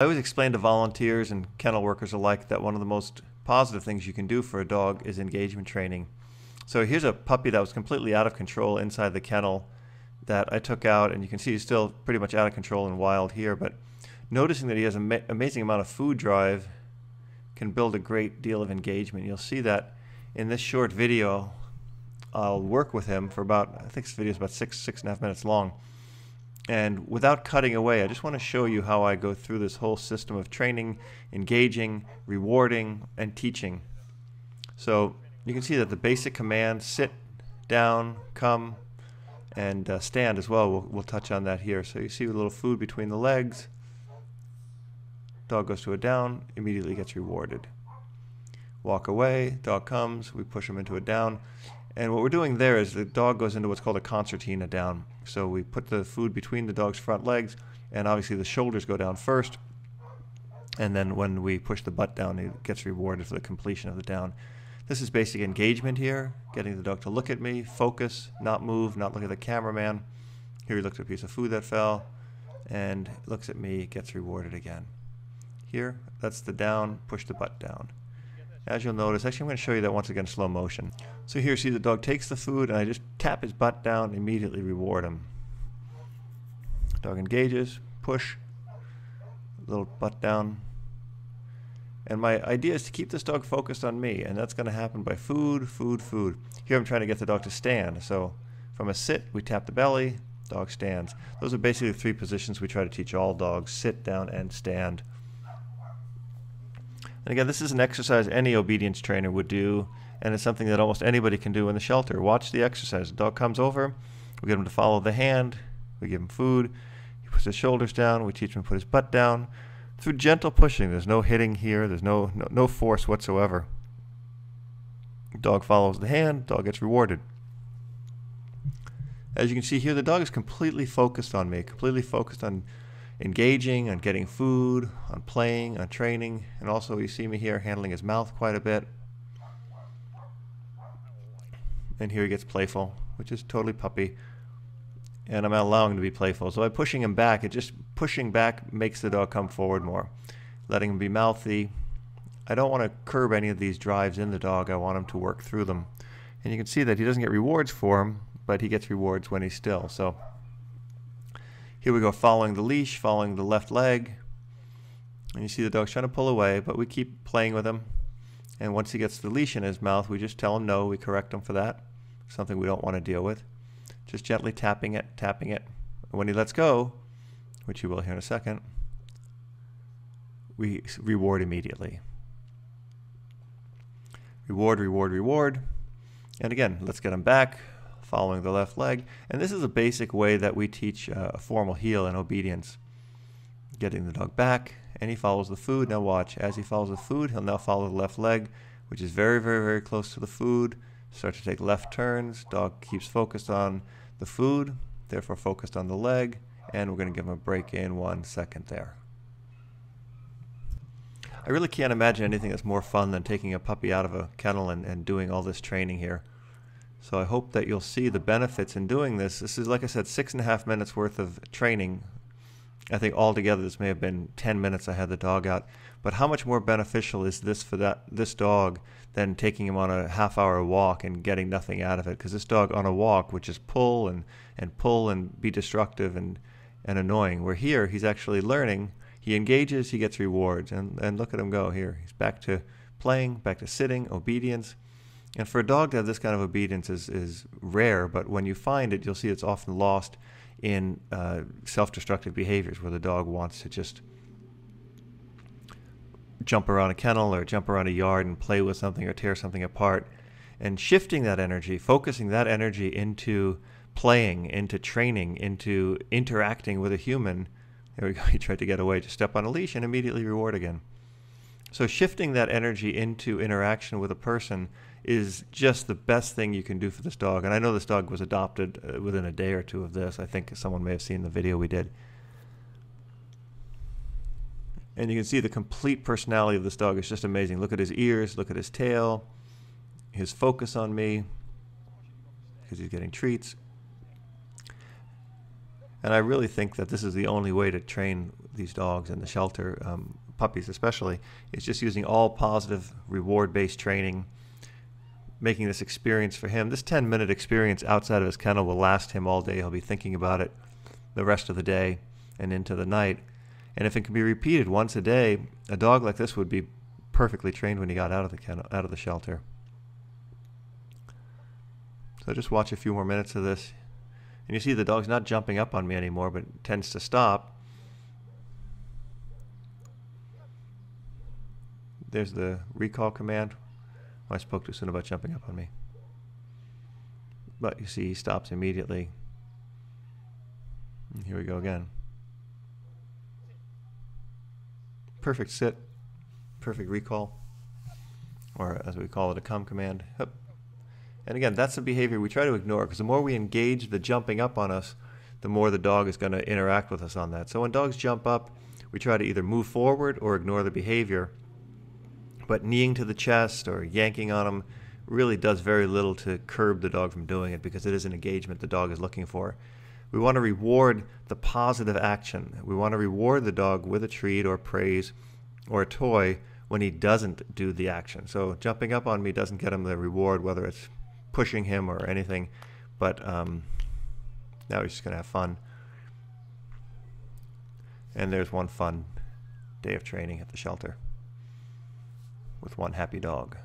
I always explain to volunteers and kennel workers alike that one of the most positive things you can do for a dog is engagement training. So here's a puppy that was completely out of control inside the kennel that I took out, and you can see he's still pretty much out of control and wild here, but noticing that he has an amazing amount of food drive can build a great deal of engagement. You'll see that in this short video. I'll work with him for about, I think this video is about six and a half minutes long. And without cutting away, I just want to show you how I go through this whole system of training, engaging, rewarding, and teaching. So you can see that the basic commands, sit, down, come, and stand as well. We'll touch on that here. So you see a little food between the legs. Dog goes to a down, immediately gets rewarded. Walk away, dog comes, we push him into a down. And what we're doing there is the dog goes into what's called a concertina down. So we put the food between the dog's front legs, and obviously the shoulders go down first. And then when we push the butt down, it gets rewarded for the completion of the down. This is basic engagement here, getting the dog to look at me, focus, not move, not look at the cameraman. Here he looks at a piece of food that fell, and looks at me, gets rewarded again. Here, that's the down, push the butt down. As you'll notice, actually I'm going to show you that once again in slow motion. So here, see the dog takes the food and I just tap his butt down, immediately reward him. Dog engages, push, little butt down. And my idea is to keep this dog focused on me, and that's going to happen by food, food, food. Here I'm trying to get the dog to stand. So from a sit, we tap the belly, dog stands. Those are basically the three positions we try to teach all dogs: sit, down, and stand. And again, this is an exercise any obedience trainer would do, and it's something that almost anybody can do in the shelter. Watch the exercise. The dog comes over, we get him to follow the hand, we give him food, he puts his shoulders down, we teach him to put his butt down. Through gentle pushing, there's no hitting here, there's no force whatsoever. Dog follows the hand, dog gets rewarded. As you can see here, the dog is completely focused on me, completely focused on engaging, on getting food, on playing, on training, and also you see me here handling his mouth quite a bit. And here he gets playful, which is totally puppy, and I'm allowing him to be playful. So by pushing him back, pushing back makes the dog come forward more. Letting him be mouthy. I don't want to curb any of these drives in the dog. I want him to work through them. And you can see that he doesn't get rewards for them, but he gets rewards when he's still. So here we go, following the leash, following the left leg. And you see the dog's trying to pull away, but we keep playing with him. And once he gets the leash in his mouth, we just tell him no, we correct him for that. Something we don't want to deal with. Just gently tapping it, tapping it. When he lets go, which you will here in a second, we reward immediately. Reward, reward, reward. And again, let's get him back, following the left leg. And this is a basic way that we teach a formal heel and obedience. Getting the dog back, and he follows the food. Now watch, as he follows the food, he'll now follow the left leg, which is very, very, very close to the food. Start to take left turns. Dog keeps focused on the food, therefore focused on the leg, and we're going to give him a break in 1 second there. I really can't imagine anything that's more fun than taking a puppy out of a kennel and doing all this training here. So I hope that you'll see the benefits in doing this. This is, like I said, 6.5 minutes worth of training. I think altogether this may have been 10 minutes I had the dog out. But how much more beneficial is this for this dog than taking him on a half-hour walk and getting nothing out of it? Because this dog on a walk would just pull and be destructive and annoying. Where here, he's actually learning. He engages, he gets rewards. And look at him go here. He's back to playing, back to sitting, obedience. And for a dog to have this kind of obedience is rare, but when you find it, you'll see it's often lost in self-destructive behaviors where the dog wants to just jump around a kennel or jump around a yard and play with something or tear something apart. And shifting that energy, focusing that energy into playing, into training, into interacting with a human. There we go, he tried to get away, just step on a leash and immediately reward again. So shifting that energy into interaction with a person is just the best thing you can do for this dog. And I know this dog was adopted within a day or two of this. I think someone may have seen the video we did. And you can see the complete personality of this dog is just amazing. Look at his ears, look at his tail, his focus on me, because he's getting treats. And I really think that this is the only way to train these dogs in the shelter, puppies especially, is just using all positive reward-based training, making this experience for him. This 10-minute experience outside of his kennel will last him all day. He'll be thinking about it the rest of the day and into the night. And if it can be repeated once a day, a dog like this would be perfectly trained when he got out of the kennel, out of the shelter. So just watch a few more minutes of this. And you see the dog's not jumping up on me anymore, but tends to stop. There's the recall command. Oh, I spoke too soon about jumping up on me. But you see he stops immediately. And here we go again. Perfect sit, perfect recall, or as we call it, a come command. Hup. And again, that's the behavior we try to ignore, because the more we engage the jumping up on us, the more the dog is going to interact with us on that. So when dogs jump up, we try to either move forward or ignore the behavior. But kneeing to the chest or yanking on them really does very little to curb the dog from doing it, because it is an engagement the dog is looking for. We want to reward the positive action. We want to reward the dog with a treat or praise or a toy when he doesn't do the action. So jumping up on me doesn't get him the reward, whether it's pushing him or anything, but now he's just going to have fun. And there's one fun day of training at the shelter with one happy dog.